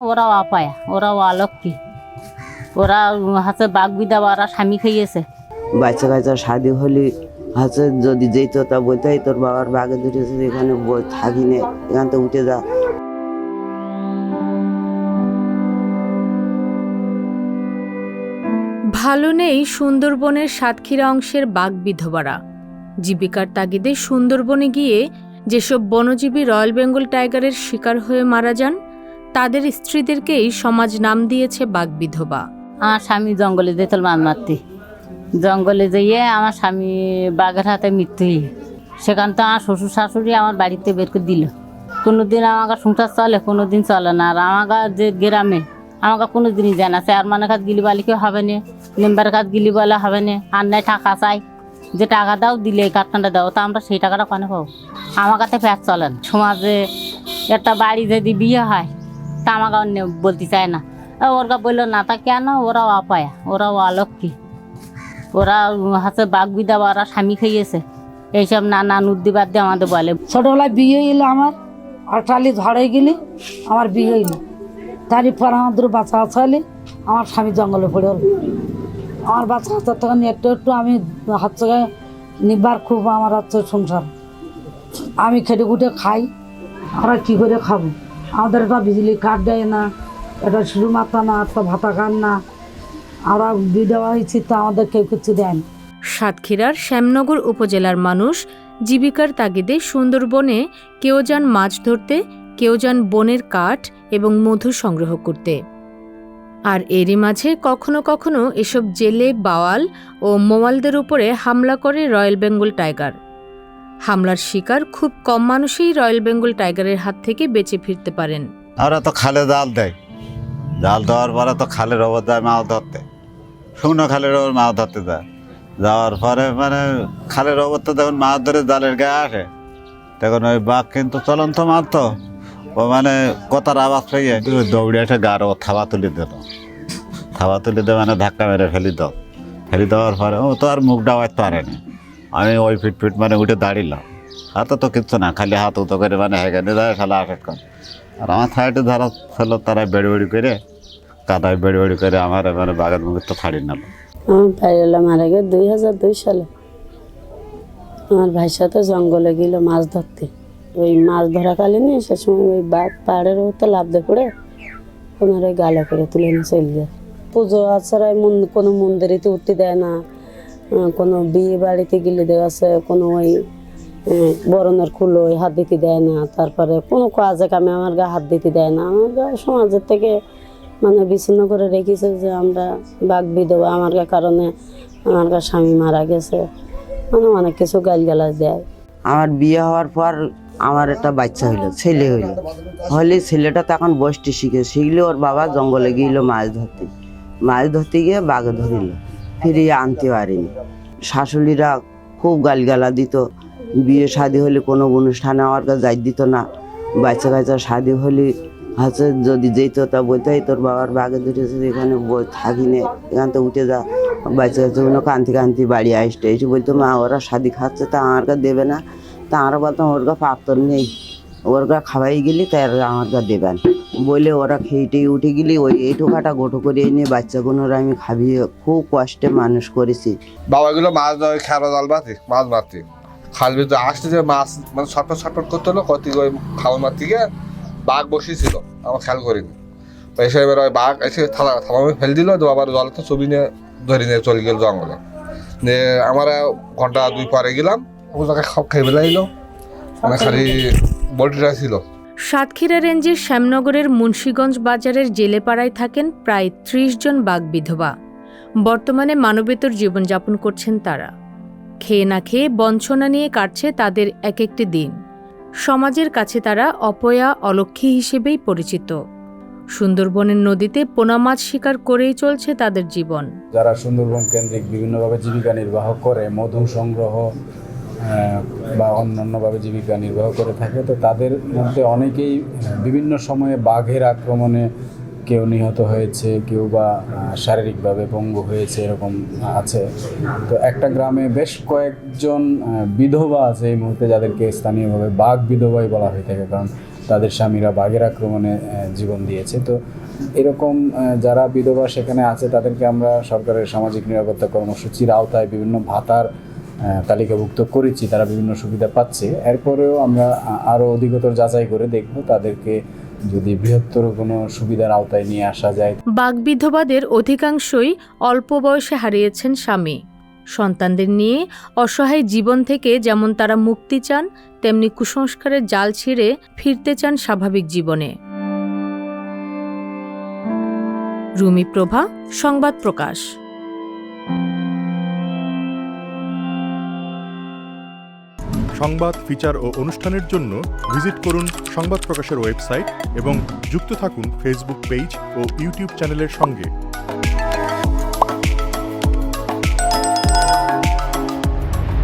ওরাও অপায়া, ওরাও অলক্ষী, ওরা হচ্ছে বাঘ বিধবা, ওরা স্বামী খাইয়েছে। বাচ্চা কাচ্চা শাদি হলে হচ্ছে যদি যেত তা বলতে তোর বাবার বাঘে ধরেছে, এখানে থাকি নে, এখান থেকে উঠে যা। ভালো নেই সুন্দরবনের সাতক্ষীরা অংশের বাঘ বিধবারা। জীবিকার তাগিদে সুন্দরবনে গিয়ে যেসব বনজীবী রয়্যাল বেঙ্গল টাইগারের শিকার হয়ে মারা যান, তাদের স্ত্রীদেরকেই সমাজ নাম দিয়েছে বাঘ বিধবা। আমার স্বামী জঙ্গলে যেত মাছ মারতে, জঙ্গলে যেয়ে আমার স্বামী বাঘের হাতে মৃত্যু হয়ে, সেখান তো আমার শ্বশুর শাশুড়ি আমার বাড়িতে বের করে দিল। কোনোদিন আমাকে সংসার চলে, কোনোদিন চলে না। আর আমাকে যে গ্রামে আমাকে কোনো দিনই যায় না, চেয়ারম্যানের কাজ গিলি বালিকে হবে না, মেম্বারের কাজ গিলি বলে হবে না, আর নাই টাকা চাই, যে টাকা দাও দিলে এই কাঠটা দাও, তা আমরা সেই টাকাটা কানে পাবো। আমার কাছে ফ্যাট চলে না। সমাজে একটা বাড়ি যদি বিয়ে হয় তা আমাকে বলতে চায় না, ওরা বললো না, তা কেন? ওরাও অপায়া, ওরাও অলক্ষী, ওরা হচ্ছে বাঘ বিধবা, ওরা স্বামী খাইয়েছে, এইসব নানা উদ্দিবাদ দিয়ে আমাদের বলে। ছোটোবেলায় বিয়ে হইলো আমার, আটালি ঝড়ে গেলি আমার বিয়ে হইলো, তারই পর আমার দুটো বাচ্চা বাচ্চা হলে আমার স্বামী জঙ্গলে পড়ে হলো। আমার বাচ্চা বাচ্চা তখন একটু একটু আমি হচ্ছে নিবার খুব আমার হচ্ছে সংসার, আমি খেটে খুটে খাই, আমরা কী করে খাবো? আমাদের একটা বিজলি কাঠ দেয় না, এটা শুরু মাথা না, একটা ভাতা খান না, আমরা বিধবা হয়েছি তো আমাদের কেউ কিছু দেয় না। সাতক্ষীরার শ্যামনগর উপজেলার মানুষ জীবিকার তাগিদে সুন্দরবনে কেউ যান মাছ ধরতে, কেউ যান বনের কাঠ এবং মধু সংগ্রহ করতে। আর এরই মাঝে কখনো কখনো এসব জেলে, বাওয়াল ও মোয়ালদের উপরে হামলা করে রয়্যাল বেঙ্গল টাইগার। হামলার শিকার খুব কম মানুষই রয়্যাল বেঙ্গল টাইগারের হাত থেকে বেঁচে ফিরতে পারেন। ওরা তো খালে জাল দেয়, জাল দেওয়ার পরে তো খালের ওপর যায় মাছ ধরতে, শুকনো খালের ওপর মাছ ধরতে যায়। যাওয়ার পরে মানে খালের ওপর তো যখন মাছ ধরে জালের গায়ে আসে, তখন ওই বাঘ কিন্তু চলন্ত মাছ তো, ও মানে কথার আওয়াজ পেয়ে দৌড়ে এসে গার ও থাবা তুলে দিল, থাবা তুলে দিয়ে মানে ধাক্কা মেরে ফেলি দাও, ফেলি দেওয়ার পরে ও তো আর মুখ ডাওয়াতে পারেনি। আমি ওই ফিট মানে উঠে দাঁড়িলাম, হাতে তো কিচ্ছু না, খালি হাত উতো করে মানে হেঁকে যায় শালা আটক করে। আর আমার সাইডে যারা ছিল তারা বেড়ি বেড়ি করে, কাদায় বেড়ি বেড়ি করে আমার মানে বাঘের মুখে তো ছাড়িয়ে নিল। আমার ভাইয়েরা মারা গেছে 2002 সালে। আমার ভাইয়ের সাথে জঙ্গলে গেল মাছ ধরতে, ওই মাছ ধরাকালীন সে সময় ওই বাঘ পাহাড়ের উপর লাফ দিয়ে পড়ে ওনার ওই গালে করে তুলে নিয়ে চলে যায়। পুজো আছাড়ায় কোনো মন্দিরেতে উঠতে দেয় না, কোনো বিয়ে বাড়িতে গেলে দেওয়া আছে কোনো ওই বরণের খুলো ওই হাত দিতে দেয় না, তারপরে কোনো কাজে কামে আমার গা হাত দিতে দেয় না। আমার গা সমাজের থেকে মানে বিচ্ছিন্ন করে রেখেছে যে আমরা বাঘ বিধবা, আমার কারণে আমার স্বামী মারা গেছে, মানে অনেক কিছু গালগালাজ দেয়। আমার বিয়ে হওয়ার পর আমার একটা বাচ্চা হইলো, ছেলে হইলো, হলে ছেলেটা তখন বসতে শিখলে ওর বাবা জঙ্গলে গিয়েছিল মাছ ধরতে গিয়ে বাঘে ধরিল, ফিরিয়ে আনতে পারিনি। শাশুড়িরা খুব গালগালা দিত, বিয়ে শাদি হলে কোনো অনুষ্ঠানে আমার কাছে যাই দিত না। বাচ্চা কাচ্চা শাদি হলে হচ্ছে যদি যেত তা বলতে তোর বাবার বাঘে ধরেছে, এখানে থাকি নে, এখান থেকে উঠে যা। বাচ্চা কাচ্চাগুলো কান্তি কান্তি বাড়ি আসতে এসে বলতো মা ওরা শাদি খাচ্ছে, তা আমার কাছে দেবে না। তা আমরা বলতাম ওর গা পাত্তর নেই, ওর গা খাওয়াই গেলি তাই আমার গা দেবেন বলে ওরা খেয়েটেই উঠে গেলি। ওই এইটুকাটা গোটো করে এনে বাচ্চাগুলোর আমি খাবিয়ে খুব কষ্টে মানুষ করেছি। বাবাগুলো মাছ ধরে খেলা জাল মারতে, মাছ মারতে খাল ভিতরে আসতে যে মাছ মানে ছটফট করতে হলো, কত ওই খাওয়া মারতে গিয়ে বাঘ বসিয়েছিল, আমার খেয়াল করিনি। এসে এবার ওই বাঘ এসে থামামে ফেল দিল, আবার জলে তো ছবি নিয়ে ধরে নিয়ে চলে গেল জঙ্গলে। নিয়ে আমরা ঘন্টা 2 পরে গেলাম, ও জায়গায় সব খেয়ে ফেলাইলো, মানে খালি বডিটা ছিল। সাতক্ষীরা রেঞ্জের শ্যামনগরের মুন্সীগঞ্জ বাজারের জেলেপাড়ায় থাকেন প্রায় 30 জন বাঘ বিধবা। বর্তমানে মানবেতর জীবনযাপন করছেন তারা। খেয়ে না খেয়ে বঞ্চনা নিয়ে কাটছে তাদের এক একটি দিন। সমাজের কাছে তারা অপয়া, অলক্ষী হিসেবেই পরিচিত। সুন্দরবনের নদীতে পোনা মাছ শিকার করেই চলছে তাদের জীবন। যারা সুন্দরবন কেন্দ্রিক বিভিন্নভাবে জীবিকা নির্বাহ করে, মধু সংগ্রহ বা অন্যান্যভাবে জীবিকা নির্বাহ করে থাকে, তো তাদের মধ্যে অনেকেই বিভিন্ন সময়ে বাঘের আক্রমণে কেউ নিহত হয়েছে, কেউ বা শারীরিকভাবে পঙ্গু হয়েছে, এরকম আছে। তো একটা গ্রামে বেশ কয়েকজন বিধবা আছে এই মুহূর্তে, যাদেরকে স্থানীয়ভাবে বাঘ বিধবাই বলা হয়ে থাকে, কারণ তাদের স্বামীরা বাঘের আক্রমণে জীবন দিয়েছে। তো এরকম যারা বিধবা সেখানে আছে তাদেরকে আমরা সরকারের সামাজিক নিরাপত্তা কর্মসূচির আওতায় বিভিন্ন ভাতার তালিকাভুক্ত করেছি, তারা বিভিন্ন সুবিধা পাচ্ছে। এরপরেও আমরা আরও অধিকতর যাচাই করে দেখব তাদেরকে যদি বৃহত্তর কোনো সুবিধার আওতায় নিয়ে আসা যায়। বাঘবিধবাদের অধিকাংশই অল্প বয়সে হারিয়েছেন স্বামী। সন্তানদের নিয়ে অসহায় জীবন থেকে যেমন তারা মুক্তি চান, তেমনি কুসংস্কারের জাল ছিঁড়ে ফিরতে চান স্বাভাবিক জীবনে। রুমি প্রভা, সংবাদ প্রকাশ। সংবাদ, ফিচার ও অনুষ্ঠানের জন্য ভিজিট করুন সংবাদ প্রকাশের ওয়েবসাইট এবং যুক্ত থাকুন ফেসবুক পেজ ও ইউটিউব চ্যানেলের সঙ্গে।